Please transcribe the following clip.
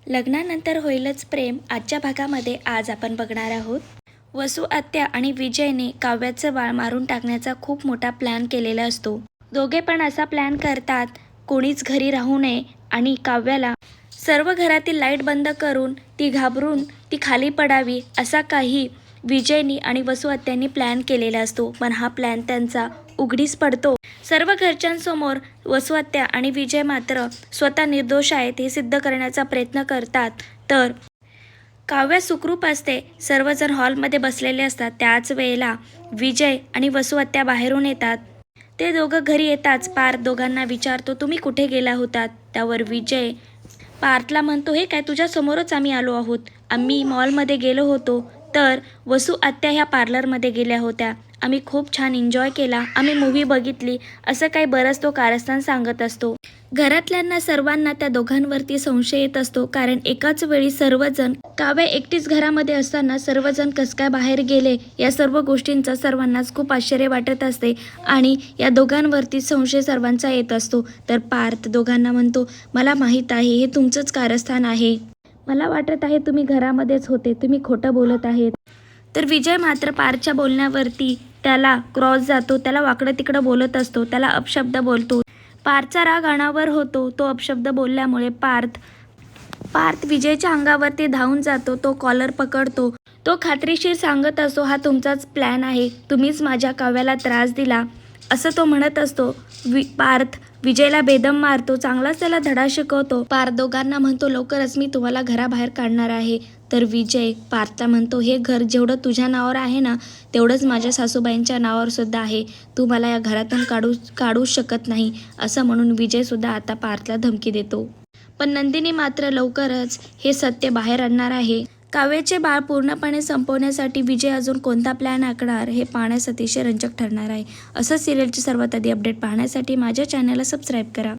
लग्नानंतर होईलच प्रेम आजच्या भागामध्ये आज आपण बघणार आहोत। वसू आत्या आणि विजयने काव्याचं बाळ मारून टाकण्याचा खूप मोठा प्लॅन केलेला असतो। दोघे पण असा प्लॅन करतात कोणीच घरी राहू नये आणि काव्याला सर्व घरातील लाईट बंद करून ती घाबरून ती खाली पडावी असा काही विजयनी आणि वसू आत्यांनी प्लॅन केलेला असतो। पण हा प्लॅन त्यांचा उघडीस पडतो। सर्व घरच्यांसमोर वसू आत्या आणि विजय मात्र स्वतः निर्दोष आहेत हे सिद्ध करण्याचा प्रयत्न करतात। तर काव्य सुखरूप असते। सर्वजण हॉलमध्ये बसलेले असतात। त्याच वेळेला विजय आणि वसू आत्या बाहेरून येतात। ते दोघं घरी येताच पार्थ दोघांना विचारतो, तुम्ही कुठे गेला होतात? त्यावर विजय पार्थला म्हणतो, हे काय तुझ्या समोरच आम्ही आलो आहोत। आम्ही मॉलमध्ये गेलो होतो। तर वसू आत्या ह्या पार्लरमध्ये गेल्या होत्या। आम्ही खूप छान एन्जॉय केला। आम्ही मूव्ही बघितली असं काही बरंच तो कारस्थान सांगत असतो। घरातल्यांना सर्वांना त्या दोघांवरती संशय येत असतो, कारण एकाच वेळी सर्वजण काव्य एकटीच घरामध्ये असताना सर्वजण कस काय बाहेर गेले या सर्व गोष्टींचा सर्वांनाच खूप आश्चर्य वाटत असते आणि या दोघांवरती संशय सर्वांचा येत असतो। तर पार्थ दोघांना म्हणतो, मला माहीत आहे हे तुमचंच कारस्थान आहे। मला वाटत आहे तुम्ही घरामध्येच होते, तुम्ही खोटं बोलत आहेत। तर विजय मात्र पार्थच्या बोलण्यावरती त्याला क्रॉस जातो। त्याला वाकडं तिकडं बोलत असतो। त्याला अपशब्द बोलतो। पार्थचा राग अनावर होतो। तो अपशब्द बोलल्यामुळे पार्थ विजयच्या अंगावरती धावून जातो। तो कॉलर पकडतो। तो खात्रीशीर सांगत असतो, हा तुमचाच प्लॅन आहे। तुम्हीच माझ्या काव्याला त्रास दिला असं तो म्हणत असतो। पार्थ विजयला बेदम मारतो। चांगलाच त्याला धडा शिकवतो। पार्थ दोघांना म्हणतो, लवकरच मी तुम्हाला घराबाहेर काढणार आहे। तर विजय पार्थला म्हणतो, हे घर जेवढं तुझ्या नावावर आहे ना तेवढंच माझ्या सासूबाईंच्या नावावर सुद्धा आहे। तू मला या घरातून काढू शकत नाही असं म्हणून विजय सुद्धा आता पार्थला धमकी देतो। पण नंदिनी मात्र लवकरच हे सत्य बाहेर आणणार आहे। काव्याचे बाळ पूर्णपणे संपवण्यासाठी विजय अजून कोणता प्लॅन आखणार हे पाहण्यास अतिशय रंजक ठरणार आहे। असं सिरियलची सर्वात आधी अपडेट पाहण्यासाठी माझ्या चॅनलला सबस्क्राईब करा।